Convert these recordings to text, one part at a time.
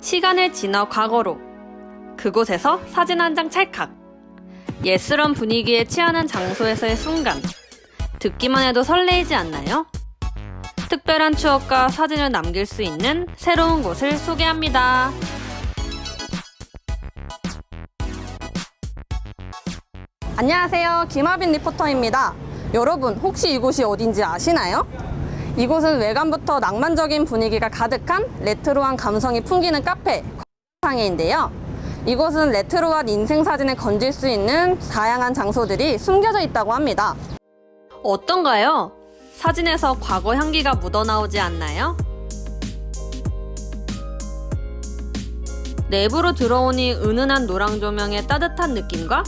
시간을 지나 과거로. 그곳에서 사진 한 장 찰칵. 예스런 분위기에 취하는 장소에서의 순간. 듣기만 해도 설레이지 않나요? 특별한 추억과 사진을 남길 수 있는 새로운 곳을 소개합니다. 안녕하세요. 김하빈 리포터입니다. 여러분, 혹시 이곳이 어딘지 아시나요? 이곳은 외관부터 낭만적인 분위기가 가득한 레트로한 감성이 풍기는 카페 상해인데요. 이곳은 레트로한 인생사진을 건질 수 있는 다양한 장소들이 숨겨져 있다고 합니다. 어떤가요? 사진에서 과거 향기가 묻어나오지 않나요? 내부로 들어오니 은은한 노랑 조명의 따뜻한 느낌과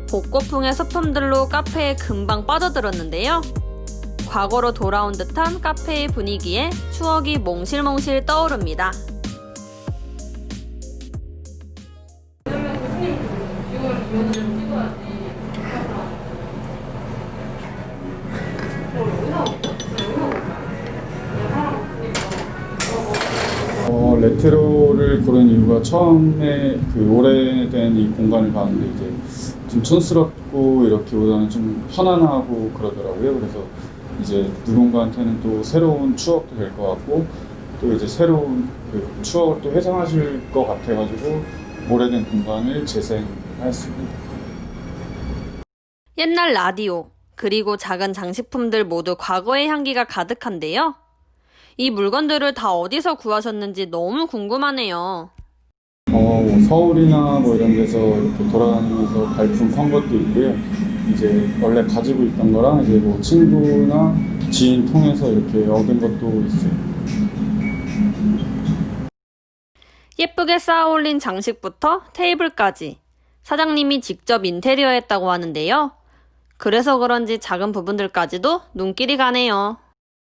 복고풍의 소품들로 카페에 금방 빠져들었는데요. 과거로 돌아온 듯한 카페의 분위기에 추억이 몽실몽실 떠오릅니다. 레트로를 고른 이유가 처음에 그 오래된 이 공간을 봤는데 이제 좀 촌스럽고 이렇게보다는 좀 편안하고 그러더라고요. 그래서 이제 누군가한테는 또 새로운 추억도 될 것 같고 또 이제 새로운 그 추억을 또 회상하실 것 같아가지고 오래된 공간을 재생하였습니다. 옛날 라디오, 그리고 작은 장식품들 모두 과거의 향기가 가득한데요. 이 물건들을 다 어디서 구하셨는지 너무 궁금하네요. 서울이나 뭐 이런 데서 이렇게 돌아다니면서 발품 판 것도 있고요. 이제 원래 가지고 있던 거랑 이제 뭐 친구나 지인 통해서 이렇게 얻은 것도 있어요. 예쁘게 쌓아 올린 장식부터 테이블까지 사장님이 직접 인테리어했다고 하는데요. 그래서 그런지 작은 부분들까지도 눈길이 가네요.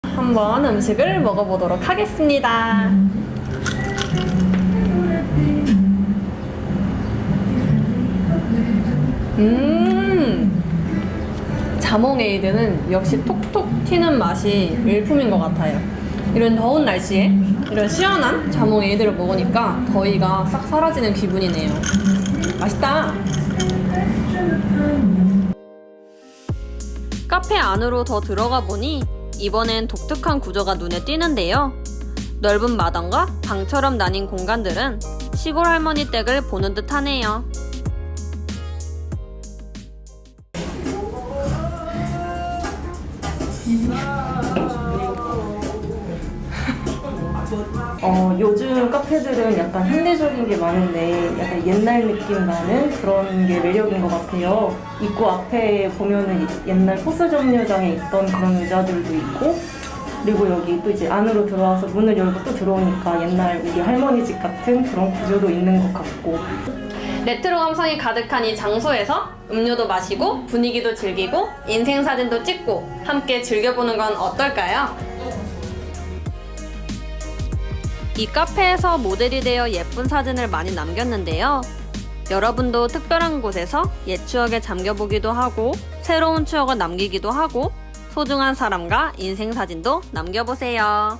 한번 음식을 먹어보도록 하겠습니다. 자몽에이드는 역시 톡톡 튀는 맛이 일품인 것 같아요. 이런 더운 날씨에 이런 시원한 자몽에이드를 먹으니까 더위가 싹 사라지는 기분이네요. 맛있다. 카페 안으로 더 들어가 보니 이번엔 독특한 구조가 눈에 띄는데요. 넓은 마당과 방처럼 나뉜 공간들은 시골 할머니 댁을 보는 듯 하네요. 요즘 카페들은 약간 현대적인 게 많은데 약간 옛날 느낌 나는 그런 게 매력인 것 같아요. 입구 앞에 보면은 옛날 포스 정류장에 있던 그런 의자들도 있고, 그리고 여기 또 이제 안으로 들어와서 문을 열고 또 들어오니까 옛날 우리 할머니 집 같은 그런 구조도 있는 것 같고. 레트로 감성이 가득한 이 장소에서 음료도 마시고 분위기도 즐기고 인생사진도 찍고 함께 즐겨보는 건 어떨까요? 이 카페에서 모델이 되어 예쁜 사진을 많이 남겼는데요. 여러분도 특별한 곳에서 옛 추억에 잠겨보기도 하고 새로운 추억을 남기기도 하고 소중한 사람과 인생사진도 남겨보세요.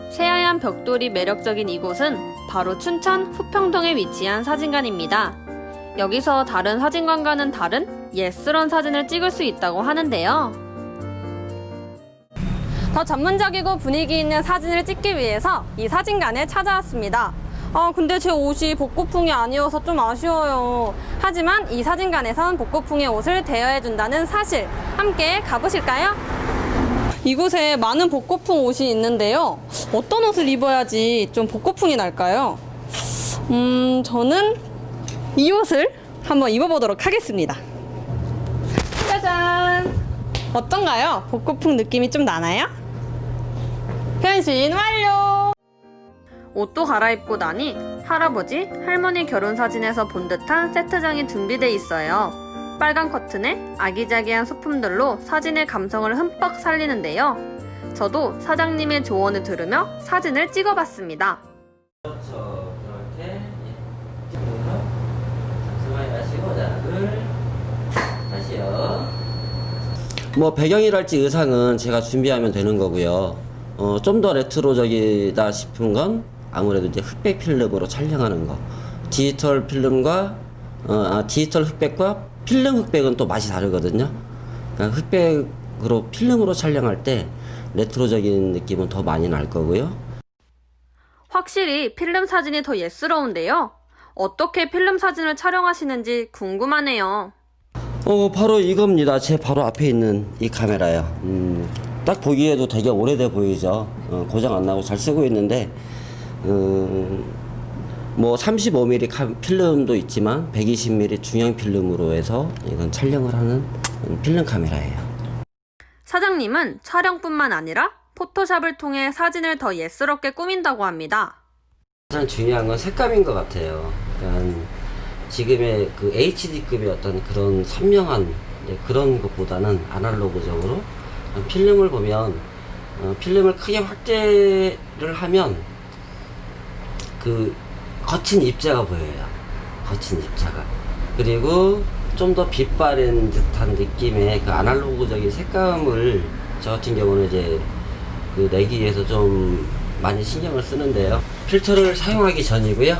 새하얀 벽돌이 매력적인 이곳은 바로 춘천 후평동에 위치한 사진관입니다. 여기서 다른 사진관과는 다른 예스런 사진을 찍을 수 있다고 하는데요. 더 전문적이고 분위기 있는 사진을 찍기 위해서 이 사진관에 찾아왔습니다. 근데 제 옷이 복고풍이 아니어서 좀 아쉬워요. 하지만 이 사진관에선 복고풍의 옷을 대여해준다는 사실, 함께 가보실까요? 이곳에 많은 복고풍 옷이 있는데요. 어떤 옷을 입어야지 좀 복고풍이 날까요? 저는 이 옷을 한번 입어보도록 하겠습니다. 짜잔! 어떤가요? 복고풍 느낌이 좀 나나요? 변신 완료! 옷도 갈아입고 나니 할아버지, 할머니 결혼 사진에서 본 듯한 세트장이 준비돼 있어요. 빨간 커튼에 아기자기한 소품들로 사진의 감성을 흠뻑 살리는데요. 저도 사장님의 조언을 들으며 사진을 찍어봤습니다. 그렇죠. 그렇게 수고하지 마시고 자, 다시요. 뭐 배경이랄지 의상은 제가 준비하면 되는 거고요. 좀 더 레트로적이다 싶은 건 아무래도 이제 흑백 필름으로 촬영하는 거. 디지털 필름과 디지털 흑백과 필름 흑백은 또 맛이 다르거든요. 그러니까 흑백으로 필름으로 촬영할 때 레트로적인 느낌은 더 많이 날 거고요. 확실히 필름 사진이 더 예스러운데요. 어떻게 필름 사진을 촬영하시는지 궁금하네요. 바로 이겁니다. 제 바로 앞에 있는 이 카메라요. 딱 보기에도 되게 오래돼 보이죠. 고장 안 나고 잘 쓰고 있는데, 뭐 35mm 필름도 있지만 120mm 중형 필름으로 해서 이건 촬영을 하는 필름 카메라예요. 사장님은 촬영뿐만 아니라 포토샵을 통해 사진을 더 예스럽게 꾸민다고 합니다. 가장 중요한 건 색감인 것 같아요. 그러니까 지금의 그 HD급의 어떤 그런 선명한 그런 것보다는 아날로그적으로 필름을 보면 필름을 크게 확대를 하면 그 거친 입자가 보여요. 거친 입자가. 그리고 좀 더 빛바랜 듯한 느낌의 그 아날로그적인 색감을 저 같은 경우는 이제 그 내기 위해서 좀 많이 신경을 쓰는데요. 필터를 사용하기 전이고요.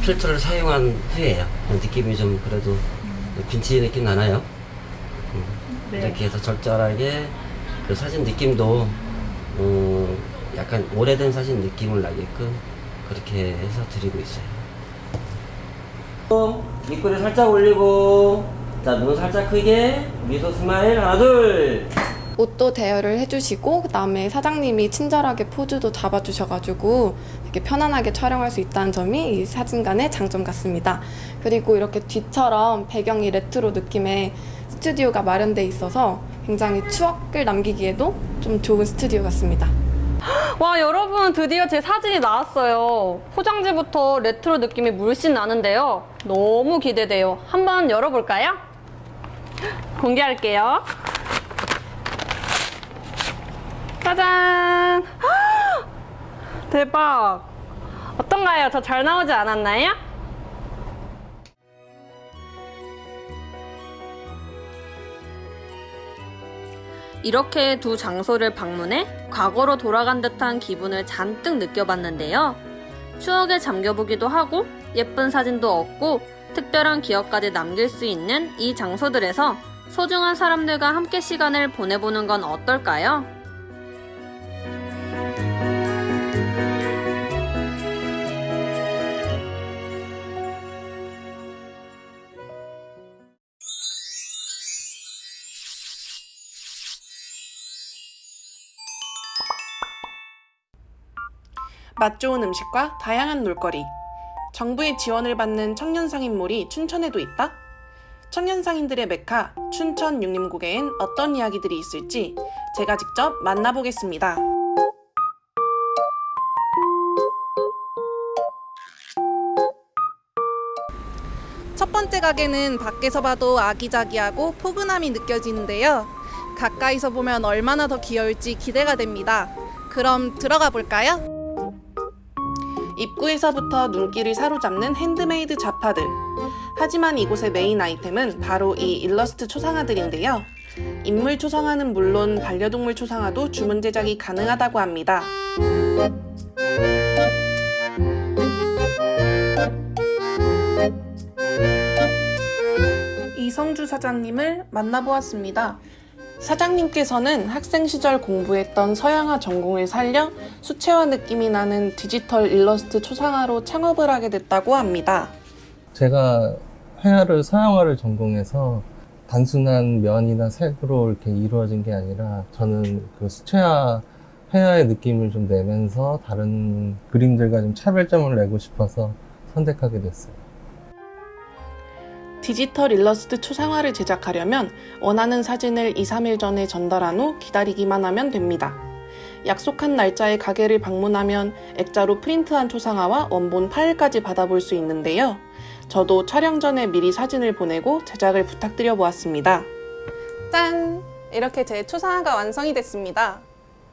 필터를 사용한 후에요. 느낌이 좀 그래도 빈티지 느낌 나나요? 이렇게 해서 절절하게 그 사진 느낌도 약간 오래된 사진 느낌을 나게끔 그렇게 해서 드리고 있어요. 입꼬리 살짝 올리고, 자, 눈 살짝 크게, 미소 스마일, 하나, 둘. 옷도 대여를 해주시고 그다음에 사장님이 친절하게 포즈도 잡아주셔가지고 되게 편안하게 촬영할 수 있다는 점이 이 사진관의 장점 같습니다. 그리고 이렇게 뒤처럼 배경이 레트로 느낌의 스튜디오가 마련돼 있어서 굉장히 추억을 남기기에도 좀 좋은 스튜디오 같습니다. 와, 여러분, 드디어 제 사진이 나왔어요. 포장지부터 레트로 느낌이 물씬 나는데요. 너무 기대돼요. 한번 열어볼까요? 공개할게요. 짜잔! 대박! 어떤가요? 저 잘 나오지 않았나요? 이렇게 두 장소를 방문해 과거로 돌아간 듯한 기분을 잔뜩 느껴봤는데요. 추억에 잠겨보기도 하고 예쁜 사진도 얻고 특별한 기억까지 남길 수 있는 이 장소들에서 소중한 사람들과 함께 시간을 보내보는 건 어떨까요? 맛 좋은 음식과 다양한 놀거리. 정부의 지원을 받는 청년상인몰이 춘천에도 있다? 청년상인들의 메카 춘천 육림고개엔 어떤 이야기들이 있을지 제가 직접 만나보겠습니다. 첫 번째 가게는 밖에서 봐도 아기자기하고 포근함이 느껴지는데요. 가까이서 보면 얼마나 더 귀여울지 기대가 됩니다. 그럼 들어가 볼까요? 입구에서부터 눈길을 사로잡는 핸드메이드 잡화들. 하지만 이곳의 메인 아이템은 바로 이 일러스트 초상화들인데요. 인물 초상화는 물론 반려동물 초상화도 주문 제작이 가능하다고 합니다. 이성주 사장님을 만나보았습니다. 사장님께서는 학생 시절 공부했던 서양화 전공을 살려 수채화 느낌이 나는 디지털 일러스트 초상화로 창업을 하게 됐다고 합니다. 제가 회화를 서양화를 전공해서 단순한 면이나 색으로 이렇게 이루어진 게 아니라 저는 그 수채화 회화의 느낌을 좀 내면서 다른 그림들과 좀 차별점을 내고 싶어서 선택하게 됐어요. 디지털 일러스트 초상화를 제작하려면 원하는 사진을 2-3일 전에 전달한 후 기다리기만 하면 됩니다. 약속한 날짜에 가게를 방문하면 액자로 프린트한 초상화와 원본 파일까지 받아볼 수 있는데요. 저도 촬영 전에 미리 사진을 보내고 제작을 부탁드려 보았습니다. 짠! 이렇게 제 초상화가 완성이 됐습니다.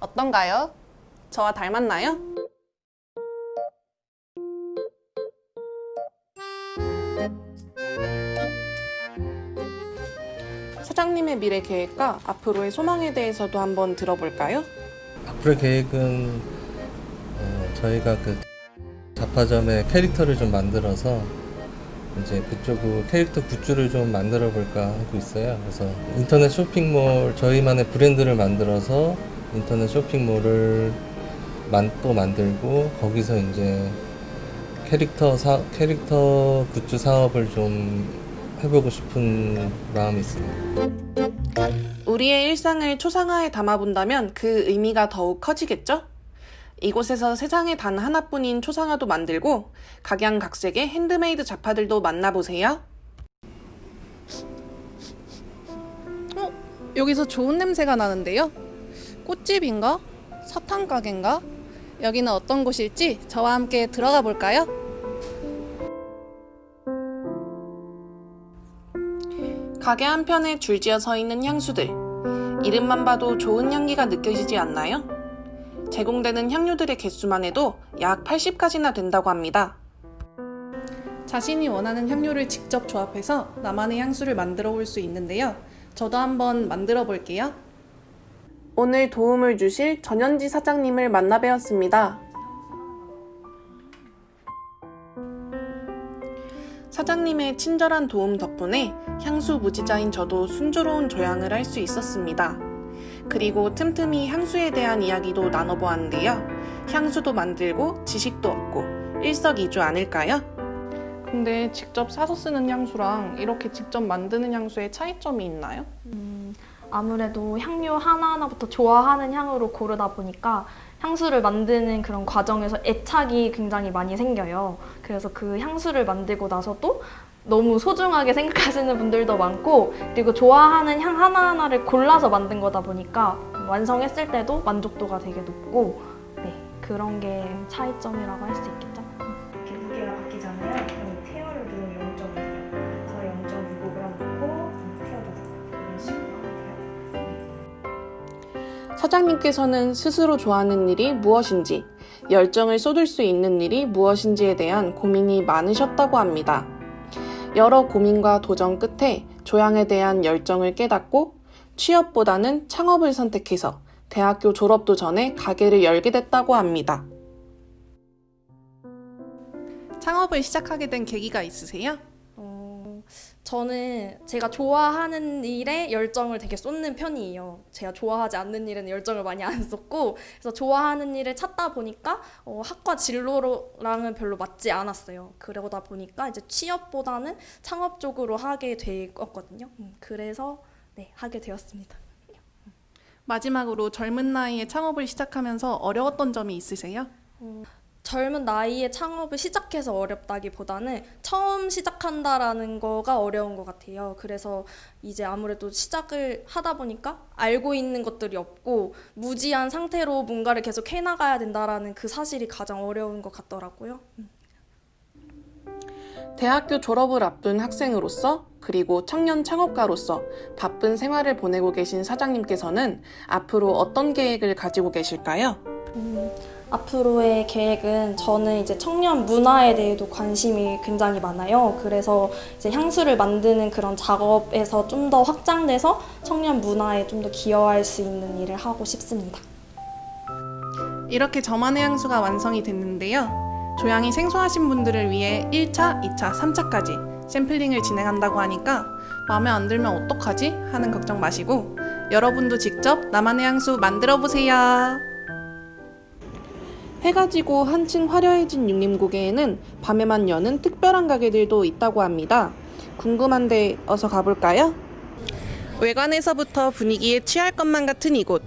어떤가요? 저와 닮았나요? 사장님의 미래 계획과 앞으로의 소망에 대해서도 한번 들어볼까요? 앞으로의 계획은 저희가 그 잡화점에 캐릭터를 좀 만들어서 이제 그쪽으로 캐릭터 굿즈를 좀 만들어 볼까 하고 있어요. 그래서 인터넷 쇼핑몰, 저희만의 브랜드를 만들어서 인터넷 쇼핑몰을 또 만들고 거기서 이제 캐릭터 굿즈 사업을 좀 해보고 싶은 마음이 있습니다. 우리의 일상을 초상화에 담아본다면 그 의미가 더욱 커지겠죠? 이곳에서 세상에 단 하나뿐인 초상화도 만들고 각양각색의 핸드메이드 잡화들도 만나보세요. 여기서 좋은 냄새가 나는데요. 꽃집인가? 사탕 가게인가? 여기는 어떤 곳일지 저와 함께 들어가 볼까요? 가게 한편에 줄지어 서 있는 향수들. 이름만 봐도 좋은 향기가 느껴지지 않나요? 제공되는 향료들의 개수만 해도 약 80가지나 된다고 합니다. 자신이 원하는 향료를 직접 조합해서 나만의 향수를 만들어 볼 수 있는데요. 저도 한번 만들어 볼게요. 오늘 도움을 주실 전현지 사장님을 만나 뵈었습니다. 사장님의 친절한 도움 덕분에 향수 무지자인 저도 순조로운 조향을 할 수 있었습니다. 그리고 틈틈이 향수에 대한 이야기도 나눠보았는데요. 향수도 만들고 지식도 얻고 일석이조 아닐까요? 근데 직접 사서 쓰는 향수랑 이렇게 직접 만드는 향수의 차이점이 있나요? 아무래도 향료 하나하나부터 좋아하는 향으로 고르다 보니까 향수를 만드는 그런 과정에서 애착이 굉장히 많이 생겨요. 그래서 그 향수를 만들고 나서도 너무 소중하게 생각하시는 분들도 많고, 그리고 좋아하는 향 하나하나를 골라서 만든 거다 보니까 완성했을 때도 만족도가 되게 높고, 네, 그런 게 차이점이라고 할 수 있겠죠. 이렇게 무게가 바뀌잖아요. 그럼 태열을 누르면 0.5g, 그래서 0.25g 넣고 태워도 이런 식으로 하면 돼요. 사장님께서는 스스로 좋아하는 일이 무엇인지, 열정을 쏟을 수 있는 일이 무엇인지에 대한 고민이 많으셨다고 합니다. 여러 고민과 도전 끝에 조향에 대한 열정을 깨닫고 취업보다는 창업을 선택해서 대학교 졸업도 전에 가게를 열게 됐다고 합니다. 창업을 시작하게 된 계기가 있으세요? 저는 제가 좋아하는 일에 열정을 되게 쏟는 편이에요. 제가 좋아하지 않는 일에는 열정을 많이 안 쏟고, 그래서 좋아하는 일을 찾다 보니까 학과 진로랑은 별로 맞지 않았어요. 그러다 보니까 이제 취업보다는 창업 쪽으로 하게 되었거든요. 그래서 네, 하게 되었습니다. 마지막으로 젊은 나이에 창업을 시작하면서 어려웠던 점이 있으세요? 젊은 나이에 창업을 시작해서 어렵다기보다는 처음 시작한다라는 거가 어려운 것 같아요. 그래서 이제 아무래도 시작을 하다 보니까 알고 있는 것들이 없고 무지한 상태로 뭔가를 계속 해나가야 된다라는 그 사실이 가장 어려운 것 같더라고요. 대학교 졸업을 앞둔 학생으로서 그리고 청년 창업가로서 바쁜 생활을 보내고 계신 사장님께서는 앞으로 어떤 계획을 가지고 계실까요? 앞으로의 계획은 저는 이제 청년 문화에 대해도 관심이 굉장히 많아요. 그래서 이제 향수를 만드는 그런 작업에서 좀 더 확장돼서 청년 문화에 좀 더 기여할 수 있는 일을 하고 싶습니다. 이렇게 저만의 향수가 완성이 됐는데요. 조향이 생소하신 분들을 위해 1차, 2차, 3차까지 샘플링을 진행한다고 하니까 마음에 안 들면 어떡하지? 하는 걱정 마시고 여러분도 직접 나만의 향수 만들어 보세요. 해가 지고 한층 화려해진 육림고개에는 밤에만 여는 특별한 가게들도 있다고 합니다. 궁금한데 어서 가볼까요? 외관에서부터 분위기에 취할 것만 같은 이곳.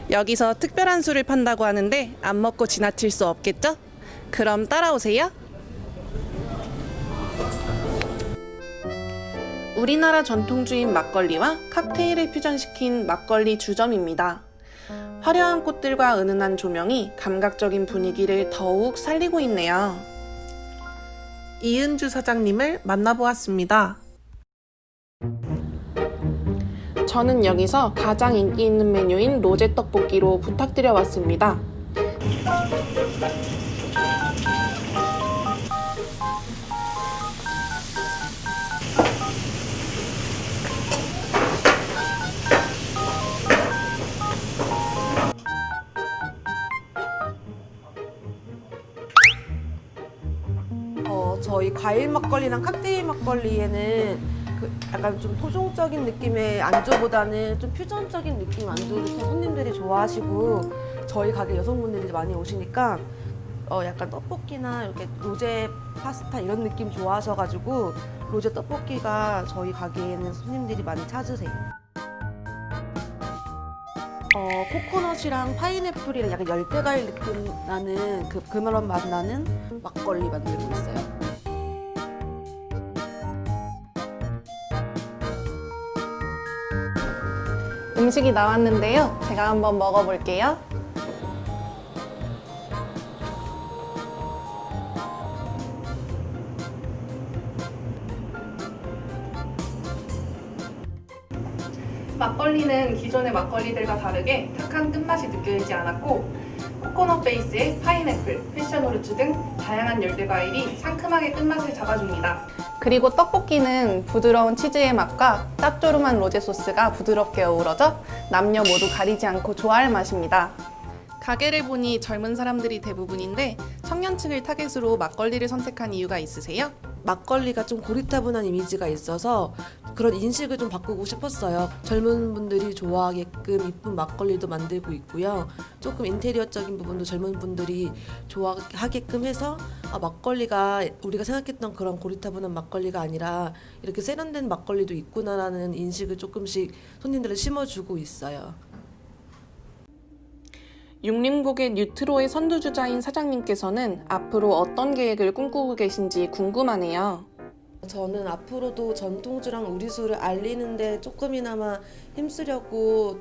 여기서 특별한 술을 판다고 하는데 안 먹고 지나칠 수 없겠죠? 그럼 따라오세요. 우리나라 전통주인 막걸리와 칵테일을 퓨전시킨 막걸리 주점입니다. 화려한 꽃들과 은은한 조명이 감각적인 분위기를 더욱 살리고 있네요. 이은주 사장님을 만나보았습니다. 저는 여기서 가장 인기 있는 메뉴인 로제 떡볶이로 부탁드려 왔습니다. 저희 과일 막걸리랑 칵테일 막걸리에는 약간 좀 토종적인 느낌의 안주보다는 좀 퓨전적인 느낌 안주를 손님들이 좋아하시고 저희 가게 여성분들이 많이 오시니까 약간 떡볶이나 이렇게 로제 파스타 이런 느낌 좋아하셔가지고 로제 떡볶이가 저희 가게에는 손님들이 많이 찾으세요. 코코넛이랑 파인애플이랑 약간 열대과일 느낌 나는 그런 맛 나는 막걸리 만들고 있어요. 음식이 나왔는데요. 제가 한번 먹어볼게요. 막걸리는 기존의 막걸리들과 다르게 탁한 끝맛이 느껴지지 않았고 코코넛 베이스의 파인애플, 패션후르츠 등 다양한 열대과일이 상큼하게 끝맛을 잡아줍니다. 그리고 떡볶이는 부드러운 치즈의 맛과 짭조름한 로제 소스가 부드럽게 어우러져 남녀 모두 가리지 않고 좋아할 맛입니다. 가게를 보니 젊은 사람들이 대부분인데 청년층을 타겟으로 막걸리를 선택한 이유가 있으세요? 막걸리가 좀 고리타분한 이미지가 있어서 그런 인식을 좀 바꾸고 싶었어요. 젊은 분들이 좋아하게끔 이쁜 막걸리도 만들고 있고요. 조금 인테리어적인 부분도 젊은 분들이 좋아하게끔 해서 막걸리가 우리가 생각했던 그런 고리타분한 막걸리가 아니라 이렇게 세련된 막걸리도 있구나라는 인식을 조금씩 손님들을 심어주고 있어요. 육림고개 뉴트로의 선두주자인 사장님께서는 앞으로 어떤 계획을 꿈꾸고 계신지 궁금하네요. 저는 앞으로도 전통주랑 우리수를 알리는데 조금이나마 힘쓰려고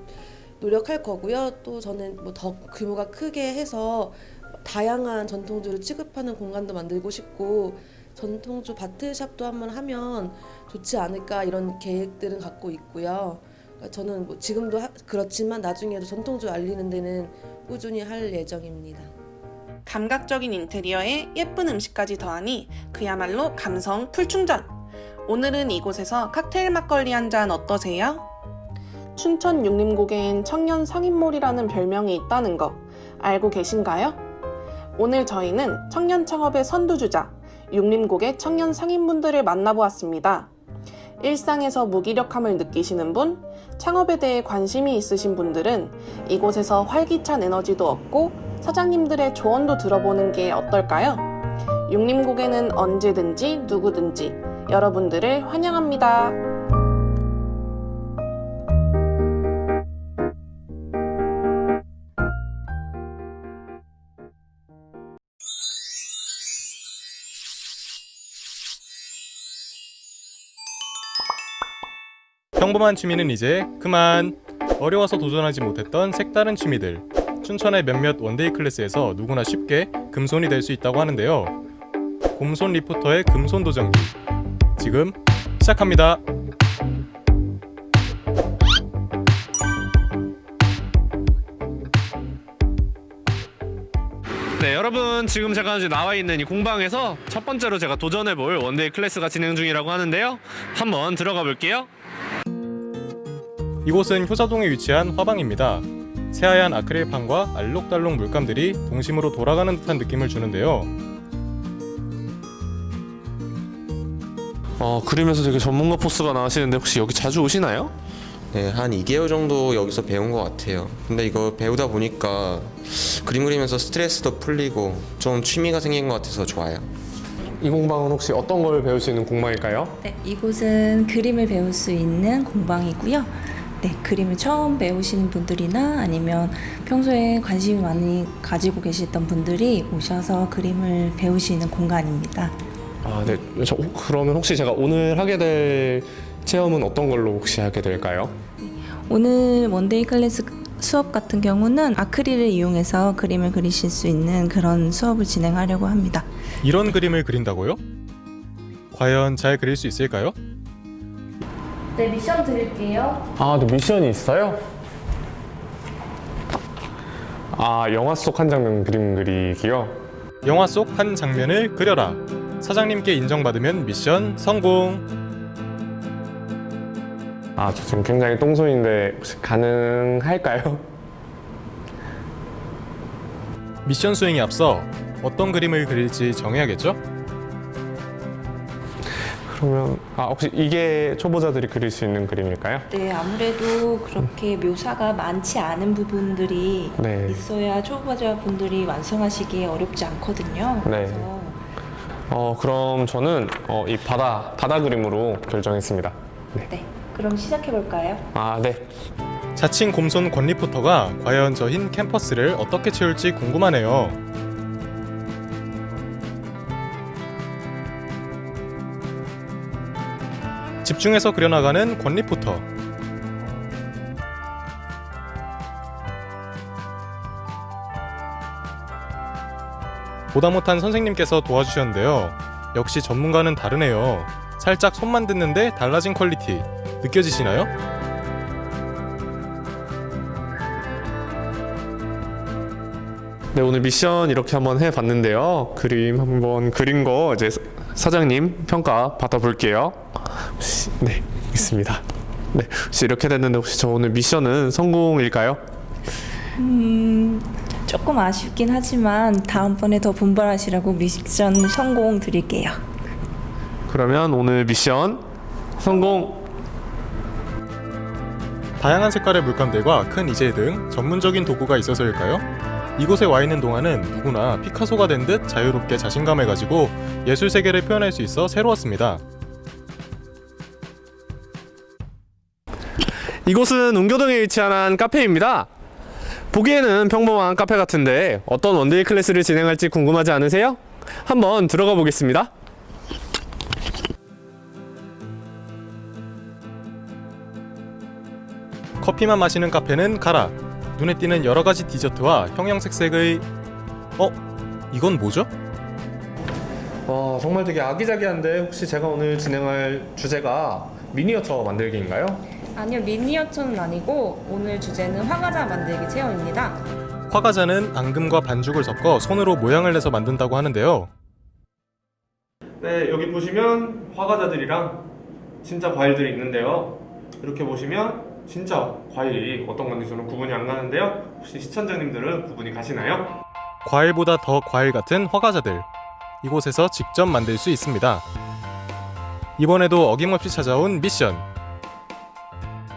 노력할 거고요. 또 저는 더 규모가 크게 해서 다양한 전통주를 취급하는 공간도 만들고 싶고 전통주 바틀샵도 한번 하면 좋지 않을까 이런 계획들은 갖고 있고요. 저는 지금도 그렇지만 나중에도 전통주 알리는 데는 꾸준히 할 예정입니다. 감각적인 인테리어에 예쁜 음식까지 더하니 그야말로 감성 풀충전! 오늘은 이곳에서 칵테일 막걸리 한 잔 어떠세요? 춘천 육림고개엔 청년 상인몰이라는 별명이 있다는 거 알고 계신가요? 오늘 저희는 청년 창업의 선두주자 육림고개 청년 상인분들을 만나보았습니다. 일상에서 무기력함을 느끼시는 분, 창업에 대해 관심이 있으신 분들은 이곳에서 활기찬 에너지도 얻고 사장님들의 조언도 들어보는 게 어떨까요? 육림고개는 언제든지 누구든지 여러분들을 환영합니다. 평범한 취미는 이제 그만. 어려워서 도전하지 못했던 색다른 취미들. 춘천의 몇몇 원데이 클래스에서 누구나 쉽게 금손이 될 수 있다고 하는데요. 곰손 리포터의 금손 도전기. 지금 시작합니다. 네, 여러분 지금 제가 이제 나와 있는 이 공방에서 첫 번째로 제가 도전해볼 원데이 클래스가 진행 중이라고 하는데요. 한번 들어가 볼게요. 이곳은 효자동에 위치한 화방입니다. 새하얀 아크릴판과 알록달록 물감들이 동심으로 돌아가는 듯한 느낌을 주는데요. 그림에서 되게 전문가 포스가 나시는데 혹시 여기 자주 오시나요? 네, 한 2개월 정도 여기서 배운 것 같아요. 근데 이거 배우다 보니까 그림 그리면서 스트레스도 풀리고 좀 취미가 생긴 것 같아서 좋아요. 이 공방은 혹시 어떤 걸 배울 수 있는 공방일까요? 네, 이곳은 그림을 배울 수 있는 공방이고요. 네, 그림을 처음 배우시는 분들이나 아니면 평소에 관심이 많이 가지고 계시던 분들이 오셔서 그림을 배우시는 공간입니다. 네. 그러면 혹시 제가 오늘 하게 될 체험은 어떤 걸로 혹시 하게 될까요? 오늘 원데이 클래스 수업 같은 경우는 아크릴을 이용해서 그림을 그리실 수 있는 그런 수업을 진행하려고 합니다. 이런 그림을 그린다고요? 과연 잘 그릴 수 있을까요? 네, 미션 드릴게요. 네, 미션이 있어요? 영화 속 한 장면 그림 그리기요? 영화 속 한 장면을 그려라. 사장님께 인정받으면 미션 성공. 저 지금 굉장히 똥손인데 혹시 가능할까요? 미션 수행에 앞서 어떤 그림을 그릴지 정해야겠죠? 그러면 혹시 이게 초보자들이 그릴 수 있는 그림일까요? 네, 아무래도 그렇게 묘사가 많지 않은 부분들이 네. 있어야 초보자분들이 완성하시기에 어렵지 않거든요. 네. 그럼 저는 이 바다 그림으로 결정했습니다. 네, 그럼 시작해 볼까요? 네. 자칭 곰손 권 리포터가 과연 저 흰 캠퍼스를 어떻게 채울지 궁금하네요. 집중해서 그려나가는 권 리포터. 보다 못한 선생님께서 도와주셨는데요. 역시 전문가는 다르네요. 살짝 손만 댔는데 달라진 퀄리티 느껴지시나요? 네, 오늘 미션 이렇게 한번 해봤는데요. 그림 한번 그린 거 이제 사장님 평가 받아볼게요. 네, 있습니다. 네, 혹시 이렇게 됐는데 혹시 저 오늘 미션은 성공일까요? 조금 아쉽긴 하지만 다음번에 더 분발하시라고 미션 성공 드릴게요. 그러면 오늘 미션 성공! 다양한 색깔의 물감들과 큰 이젤 등 전문적인 도구가 있어서일까요? 이곳에 와 있는 동안은 누구나 피카소가 된 듯 자유롭게 자신감을 가지고 예술 세계를 표현할 수 있어 새로웠습니다. 이곳은 운교동에 위치한 한 카페입니다. 보기에는 평범한 카페 같은데 어떤 원데이 클래스를 진행할지 궁금하지 않으세요? 한번 들어가 보겠습니다. 커피만 마시는 카페는 가라. 눈에 띄는 여러가지 디저트와 형형색색의 이건 뭐죠? 와, 정말 되게 아기자기한데 혹시 제가 오늘 진행할 주제가 미니어처 만들기인가요? 아니요, 미니어처는 아니고 오늘 주제는 화과자 만들기 체험입니다. 화과자는 앙금과 반죽을 섞어 손으로 모양을 내서 만든다고 하는데요. 네, 여기 보시면 화과자들이랑 진짜 과일들이 있는데요. 이렇게 보시면 진짜 과일이 어떤 건지 저는 구분이 안 가는데요. 혹시 시청자님들은 구분이 가시나요? 과일보다 더 과일 같은 화과자들. 이곳에서 직접 만들 수 있습니다. 이번에도 어김없이 찾아온 미션.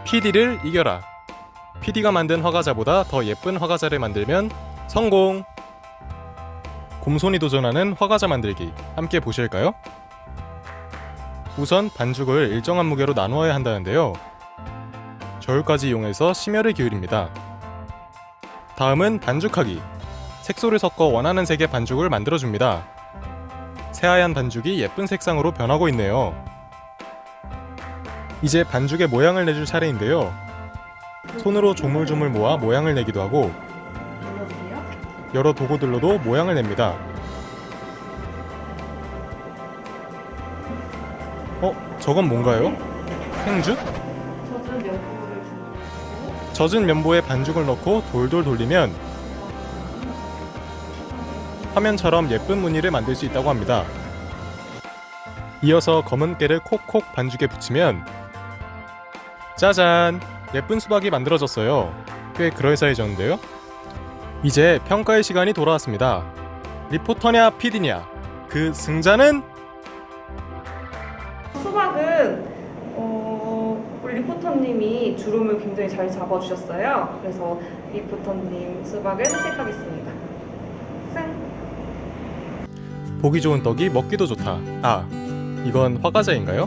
PD를 이겨라. PD가 만든 화과자보다 더 예쁜 화과자를 만들면 성공! 곰손이 도전하는 화과자 만들기 함께 보실까요? 우선 반죽을 일정한 무게로 나누어야 한다는데요. 저울까지 이용해서 심혈을 기울입니다. 다음은 반죽하기. 색소를 섞어 원하는 색의 반죽을 만들어줍니다. 새하얀 반죽이 예쁜 색상으로 변하고 있네요. 이제 반죽의 모양을 내줄 차례인데요. 손으로 조물조물 모아 모양을 내기도 하고 여러 도구들로도 모양을 냅니다. 저건 뭔가요? 행주? 젖은 면보에 반죽을 넣고 돌돌 돌리면 화면처럼 예쁜 무늬를 만들 수 있다고 합니다. 이어서 검은 깨를 콕콕 반죽에 붙이면 짜잔! 예쁜 수박이 만들어졌어요. 꽤 그럴싸해졌는데요? 이제 평가의 시간이 돌아왔습니다. 리포터냐 PD냐? 그 승자는? 수박은 우리 리포터님이 주름을 굉장히 잘 잡아주셨어요. 그래서 리포터님 수박을 선택하겠습니다. 승! 보기 좋은 떡이 먹기도 좋다. 이건 화과자인가요?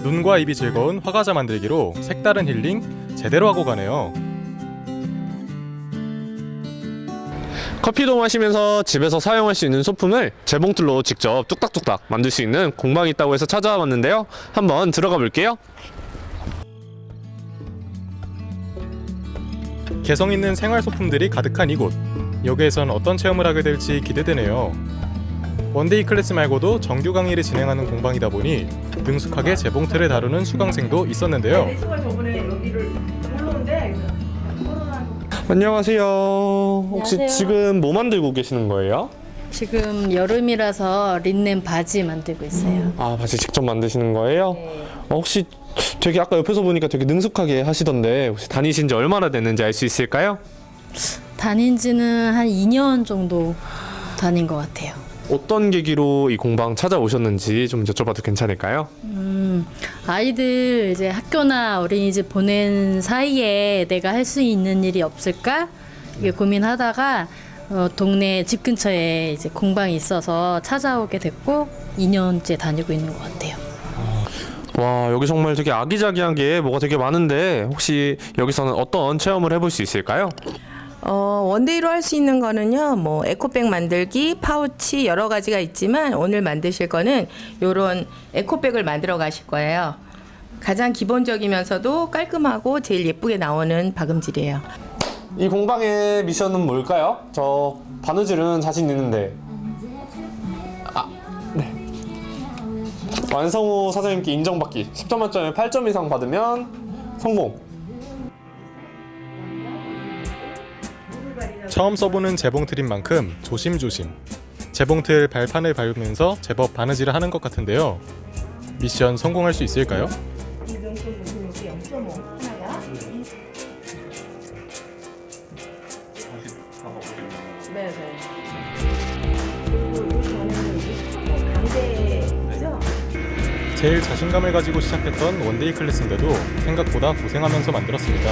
눈과 입이 즐거운 화과자 만들기로 색다른 힐링 제대로 하고 가네요. 커피도 마시면서 집에서 사용할 수 있는 소품을 재봉틀로 직접 뚝딱뚝딱 만들 수 있는 공방이 있다고 해서 찾아와 봤는데요. 한번 들어가 볼게요. 개성 있는 생활 소품들이 가득한 이곳. 여기에선 어떤 체험을 하게 될지 기대되네요. 원데이 클래스 말고도 정규 강의를 진행하는 공방이다 보니 능숙하게 재봉틀을 다루는 수강생도 있었는데요. 안녕하세요. 혹시 안녕하세요. 지금 뭐 만들고 계시는 거예요? 지금 여름이라서 린넨 바지 만들고 있어요. 바지 직접 만드시는 거예요? 혹시 되게 아까 옆에서 보니까 되게 능숙하게 하시던데 혹시 다니신 지 얼마나 됐는지 알 수 있을까요? 다닌 지는 한 2년 정도 다닌 것 같아요. 어떤 계기로 이 공방 찾아오셨는지 좀 여쭤봐도 괜찮을까요? 아이들 이제 학교나 어린이집 보낸 사이에 내가 할 수 있는 일이 없을까? 이게 고민하다가 동네 집 근처에 이제 공방이 있어서 찾아오게 됐고 2년째 다니고 있는 것 같아요. 와, 여기 정말 되게 아기자기한 게 뭐가 되게 많은데 혹시 여기서는 어떤 체험을 해볼 수 있을까요? 원데이로 할 수 있는 거는요, 뭐 에코백 만들기, 파우치 여러 가지가 있지만 오늘 만드실 거는 요런 에코백을 만들어 가실 거예요. 가장 기본적이면서도 깔끔하고 제일 예쁘게 나오는 박음질이에요. 이 공방의 미션은 뭘까요? 저 바느질은 자신 있는데. 네. 완성 후 사장님께 인정받기. 10점 만점에 8점 이상 받으면 성공. 처음 써보는 재봉틀인 만큼 조심조심 재봉틀 발판을 밟으면서 제법 바느질을 하는 것 같은데요. 미션 성공할 수 있을까요? 제일 자신감을 가지고 시작했던 원데이 클래스인데도 생각보다 고생하면서 만들었습니다.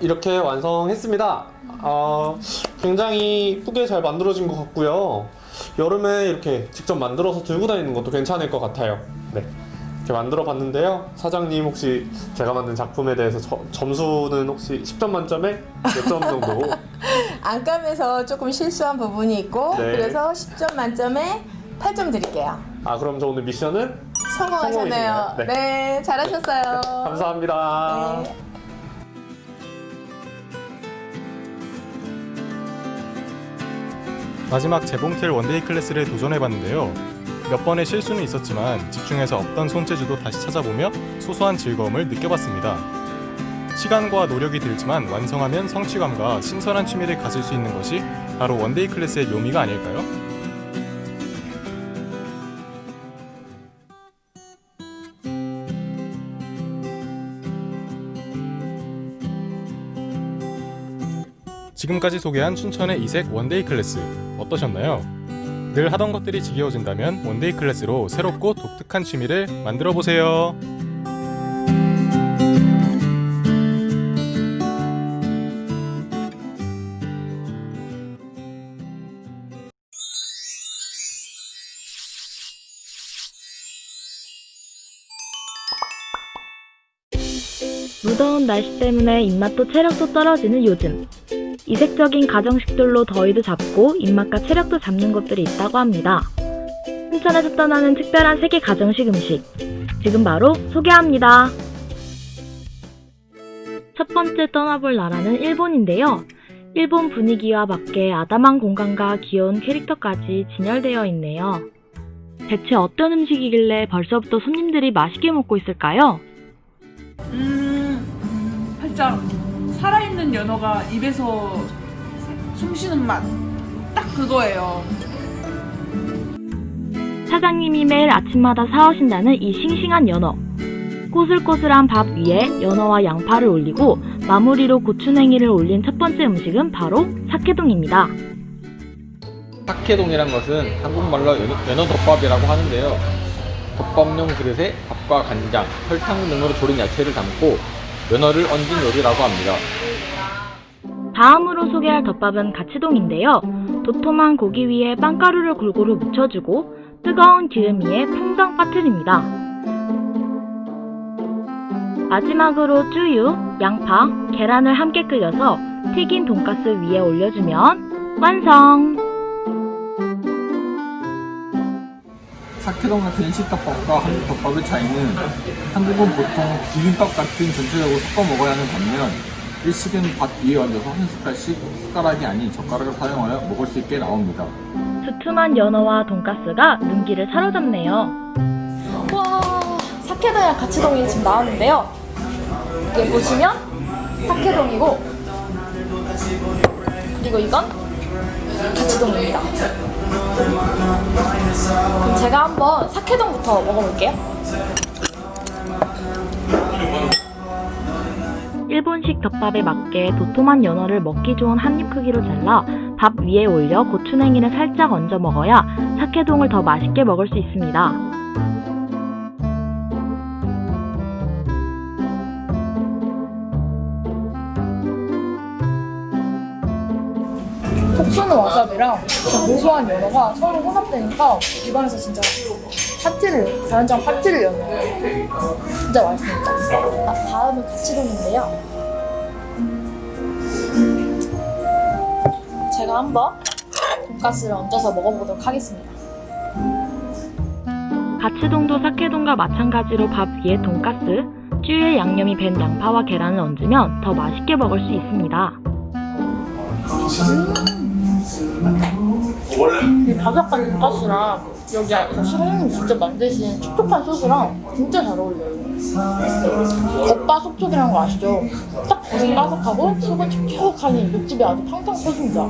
이렇게 완성했습니다. 굉장히 이쁘게 잘 만들어진 것 같고요. 여름에 이렇게 직접 만들어서 들고 다니는 것도 괜찮을 것 같아요. 네, 이렇게 만들어 봤는데요. 사장님 혹시 제가 만든 작품에 대해서 점수는 혹시 10점 만점에 몇 점 정도? 안감에서 조금 실수한 부분이 있고 네. 그래서 10점 만점에 8점 드릴게요. 그럼 저 오늘 미션은 성공하셨네요. 성공이시네요. 네, 잘하셨어요. 감사합니다. 네. 마지막 재봉틀 원데이 클래스를 도전해봤는데요. 몇 번의 실수는 있었지만 집중해서 없던 손재주도 다시 찾아보며 소소한 즐거움을 느껴봤습니다. 시간과 노력이 들지만 완성하면 성취감과 신선한 취미를 가질 수 있는 것이 바로 원데이 클래스의 묘미가 아닐까요? 지금까지 소개한 춘천의 이색 원데이 클래스 어떠셨나요? 늘 하던 것들이 지겨워진다면 원데이 클래스로 새롭고 독특한 취미를 만들어 보세요. 무더운 날씨 때문에 입맛도 체력도 떨어지는 요즘. 이색적인 가정식들로 더위도 잡고 입맛과 체력도 잡는 곳들이 있다고 합니다. 춘천에서 떠나는 특별한 세계 가정식 음식. 지금 바로 소개합니다. 첫 번째 떠나볼 나라는 일본인데요. 일본 분위기와 맞게 아담한 공간과 귀여운 캐릭터까지 진열되어 있네요. 대체 어떤 음식이길래 벌써부터 손님들이 맛있게 먹고 있을까요? 살짝 살아있는 연어가 입에서 숨쉬는 맛. 딱 그거예요. 사장님이 매일 아침마다 사오신다는 이 싱싱한 연어. 꼬슬꼬슬한 밥 위에 연어와 양파를 올리고 마무리로 고추냉이를 올린 첫 번째 음식은 바로 사케동입니다. 사케동이란 것은 한국말로 연어덮밥이라고 하는데요. 덮밥용 그릇에 밥과 간장, 설탕 등으로 졸인 야채를 담고 연어를 얹은 요리라고 합니다. 다음으로 소개할 덮밥은 가치동인데요. 도톰한 고기 위에 빵가루를 골고루 묻혀주고 뜨거운 기름 위에 풍덩 빠뜨립니다. 마지막으로 쭈유, 양파, 계란을 함께 끓여서 튀긴 돈가스 위에 올려주면 완성! 사케동 같은 일식덮밥과 한국 덮밥의 차이는 한국은 보통 비빔밥 같은 전체적으로 섞어 먹어야 하는 반면 일식은 밥 위에 얹어서 한 숟갈씩 숟가락이 아닌 젓가락을 사용하여 먹을 수 있게 나옵니다. 두툼한 연어와 돈가스가 눈길을 사로잡네요. 와, 사케동이랑 가치동이 지금 나왔는데요. 이게 보시면 사케동이고 그리고 이건 가치동입니다. 그럼 제가 한번 사케동부터 먹어볼게요. 일본식 덮밥에 맞게 도톰한 연어를 먹기 좋은 한입 크기로 잘라 밥 위에 올려 고추냉이를 살짝 얹어 먹어야 사케동을 더 맛있게 먹을 수 있습니다. 톡 쏘는 와사비랑 고소한 연어가 서로 혼합되니까 입안에서 진짜 자연장 파티를 여는 진짜 맛있습니다. 다음은 가치동인데요. 제가 한번 돈가스를 얹어서 먹어보도록 하겠습니다. 가츠동도 사케동과 마찬가지로 밥 위에 돈가스, 쯔유에 양념이 밴 양파와 계란을 얹으면 더 맛있게 먹을 수 있습니다. 이 바삭한 돈가스랑 여기 사장님 직접 만드신 촉촉한 소스랑 진짜 잘 어울려요. 겉바 속촉이라는 거 아시죠? 딱 겉은 바삭하고 속은 촉촉하니 육즙이 아주 팡팡 터집니다.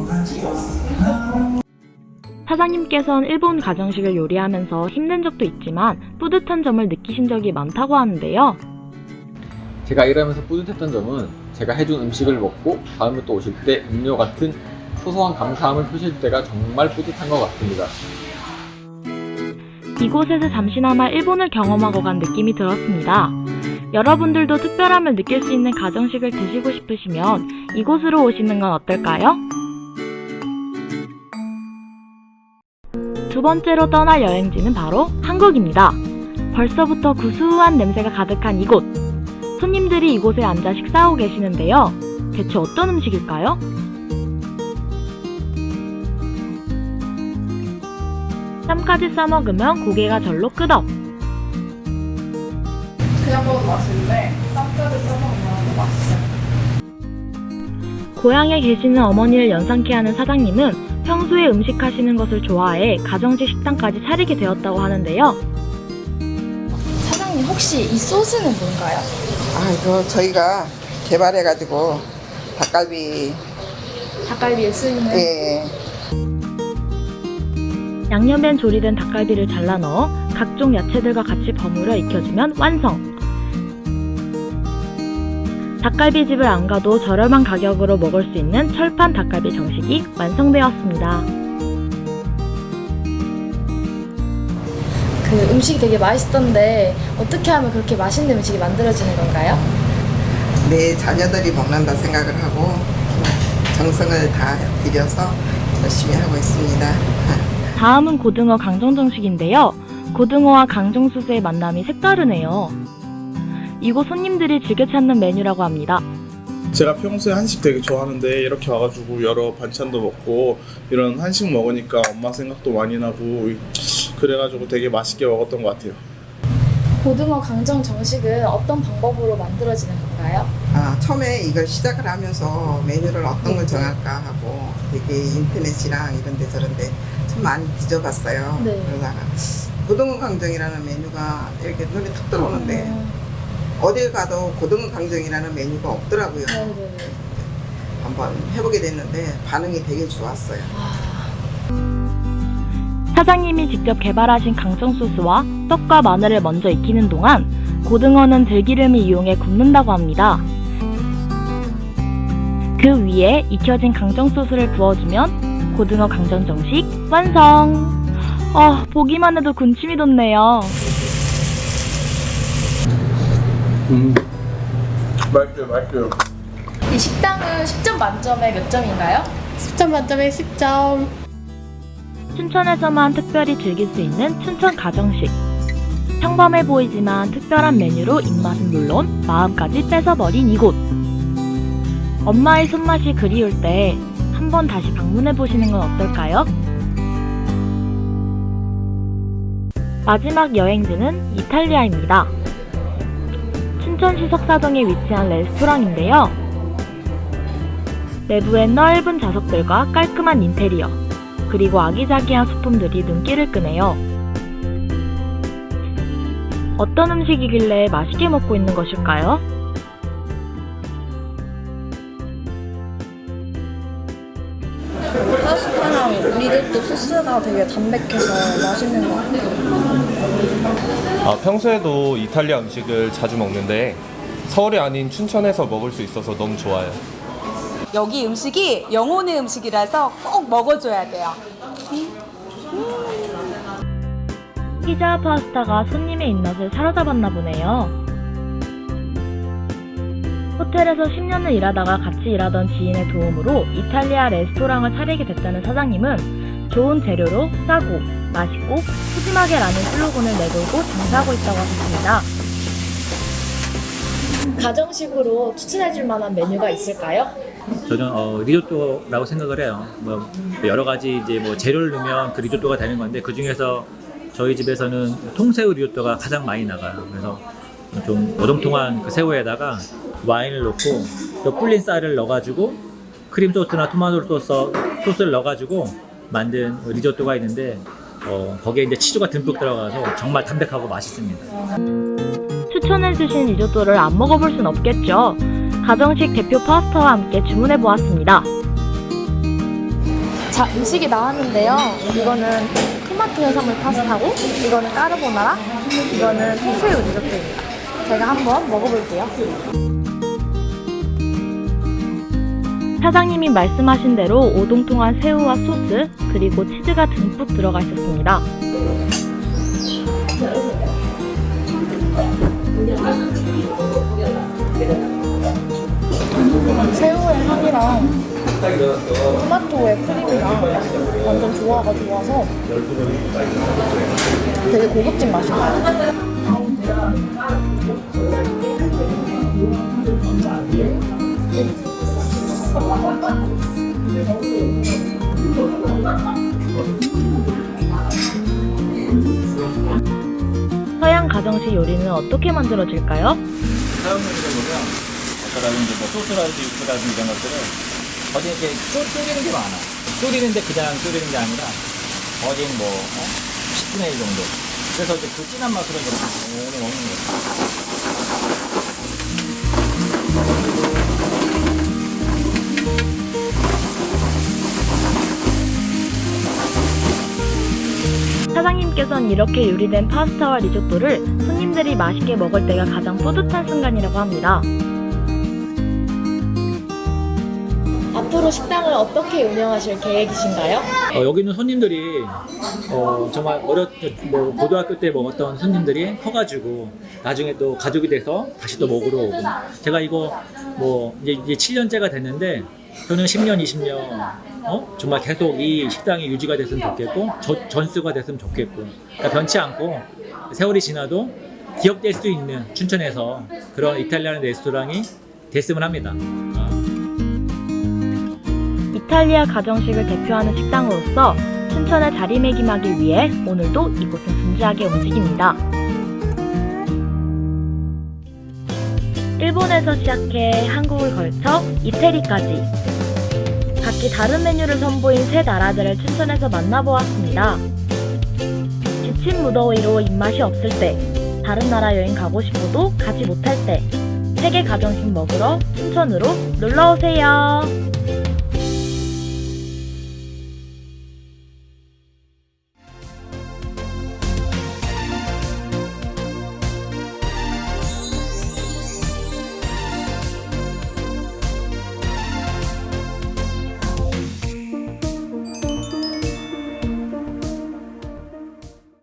사장님께서는 일본 가정식을 요리하면서 힘든 적도 있지만 뿌듯한 점을 느끼신 적이 많다고 하는데요. 제가 일하면서 뿌듯했던 점은 제가 해준 음식을 먹고 다음에 또 오실 때 음료 같은 소소한 감사함을 표시할 때가 정말 뿌듯한 것 같습니다. 이곳에서 잠시나마 일본을 경험하고 간 느낌이 들었습니다. 여러분들도 특별함을 느낄 수 있는 가정식을 드시고 싶으시면 이곳으로 오시는 건 어떨까요? 두 번째로 떠날 여행지는 바로 한국입니다. 벌써부터 구수한 냄새가 가득한 이곳. 손님들이 이곳에 앉아 식사하고 계시는데요. 대체 어떤 음식일까요? 쌈까지 싸먹으면 고개가 절로 끄덕. 그냥 먹어도 맛있는데 쌈까지 싸먹으면 더 맛있어요. 고향에 계시는 어머니를 연상케 하는 사장님은 평소에 음식 하시는 것을 좋아해 가정식 식당까지 차리게 되었다고 하는데요. 사장님 혹시 이 소스는 뭔가요? 이거 저희가 개발해가지고 닭갈비에 쓰이는? 예. 양념엔 조리된 닭갈비를 잘라 넣어 각종 야채들과 같이 버무려 익혀주면 완성! 닭갈비집을 안 가도 저렴한 가격으로 먹을 수 있는 철판 닭갈비 정식이 완성되었습니다. 그 음식이 되게 맛있던데 어떻게 하면 그렇게 맛있는 음식이 만들어지는 건가요? 내 자녀들이 먹는다 생각을 하고 정성을 다 들여서 열심히 하고 있습니다. 다음은 고등어 강정 정식인데요. 고등어와 강정 소스의 만남이 색다르네요. 이곳 손님들이 즐겨 찾는 메뉴라고 합니다. 제가 평소에 한식 되게 좋아하는데 이렇게 와가지고 여러 반찬도 먹고 이런 한식 먹으니까 엄마 생각도 많이 나고 그래가지고 되게 맛있게 먹었던 것 같아요. 고등어 강정 정식은 어떤 방법으로 만들어지는 건가요? 처음에 이걸 시작을 하면서 메뉴를 어떤 걸 정할까 하고 되게 인터넷이랑 이런데 저런데 참 많이 뒤져봤어요. 네. 그러다가 고등어 강정이라는 메뉴가 이렇게 눈에 툭 들어오는데 어딜 가도 고등어 강정이라는 메뉴가 없더라고요. 네네. 한번 해보게 됐는데 반응이 되게 좋았어요. 사장님이 직접 개발하신 강정 소스와 떡과 마늘을 먼저 익히는 동안 고등어는 들기름을 이용해 굽는다고 합니다. 그 위에 익혀진 강정 소스를 부어주면 고등어 강정 정식 완성! 보기만 해도 군침이 돋네요. 맛있어요. 이 식당은 10점 만점에 몇 점인가요? 10점 만점에 10점. 춘천에서만 특별히 즐길 수 있는 춘천 가정식. 평범해 보이지만 특별한 메뉴로 입맛은 물론 마음까지 뺏어버린 이곳. 엄마의 손맛이 그리울 때 한번 다시 방문해보시는 건 어떨까요? 마지막 여행지는 이탈리아입니다. 춘천시 석사동에 위치한 레스토랑인데요. 내부엔 넓은 좌석들과 깔끔한 인테리어, 그리고 아기자기한 소품들이 눈길을 끄네요. 어떤 음식이길래 맛있게 먹고 있는 것일까요? 파스타랑 리조또 소스가 되게 담백해서 맛있는 것 같아요. 평소에도 이탈리아 음식을 자주 먹는데 서울이 아닌 춘천에서 먹을 수 있어서 너무 좋아요. 여기 음식이 영혼의 음식이라서 꼭 먹어줘야 돼요. 피자와 파스타가 손님의 입맛을 사로잡았나 보네요. 호텔에서 10년을 일하다가 같이 일하던 지인의 도움으로 이탈리아 레스토랑을 차리게 됐다는 사장님은 좋은 재료로 싸고 맛있고 푸짐하게라는 슬로건을 내걸고 장사하고 있다고 하셨습니다. 가정식으로 추천해줄 만한 메뉴가 있을까요? 저는 리조또라고 생각을 해요. 뭐 여러 가지 이제 뭐 재료를 넣으면 그 리조또가 되는 건데 그 중에서 저희 집에서는 통새우 리조또가 가장 많이 나가요. 그래서 좀 오동통한 그 새우에다가 와인을 넣고 또 불린 쌀을 넣어가지고 크림 소스나 토마토 소스를 넣어가지고 만든 리조또가 있는데 거기에 이제 치즈가 듬뿍 들어가서 정말 담백하고 맛있습니다. 추천해주신 리조또를 안 먹어볼 순 없겠죠. 가정식 대표 파스타와 함께 주문해보았습니다. 자, 음식이 나왔는데요. 이거는 토마토 해산물 파스타고, 이거는 까르보나라, 이거는 새우 리조또입니다. 제가 한번 먹어볼게요. 사장님이 말씀하신 대로 오동통한 새우와 소스 그리고 치즈가 듬뿍 들어가 있었습니다. 새우의 향이랑 토마토의 크림이랑 완전 조화가 좋아서 되게 고급진 맛이 나요. 서양 가정식 요리는 어떻게 만들어질까요? 사용료를 보면 어쩌라든지 뭐 소스라든지 육수라든지 이런 것들을 거의 이렇게 졸이는 게 많아. 졸이는데 그냥 졸이는 게 아니라 거의 뭐 10분의 1 정도. 그래서 이제 그 진한 맛으로 이렇게 먹는 거예요. 사장님께서는 이렇게 요리된 파스타와 리조또를 손님들이 맛있게 먹을 때가 가장 뿌듯한 순간이라고 합니다. 앞으로 식당을 어떻게 운영하실 계획이신가요? 여기 있는 손님들이 정말 고등학교 때 먹었던 손님들이 커가지고 나중에 또 가족이 돼서 다시 또 먹으러 오고, 제가 이거 이제 7년째가 됐는데 저는 10년, 20년 정말 계속 이 식당이 유지가 됐으면 좋겠고 전수가 됐으면 좋겠고, 그러니까 변치 않고 세월이 지나도 기억될 수 있는 춘천에서 그런 이탈리안 레스토랑이 됐으면 합니다. 이탈리아 가정식을 대표하는 식당으로서 춘천에 자리매김하기 위해 오늘도 이곳은 진지하게 움직입니다. 일본에서 시작해 한국을 걸쳐 이태리까지 각기 다른 메뉴를 선보인 세 나라들을 춘천에서 만나보았습니다. 지친 무더위로 입맛이 없을 때, 다른 나라 여행 가고 싶어도 가지 못할 때 세계 가정식 먹으러 춘천으로 놀러오세요.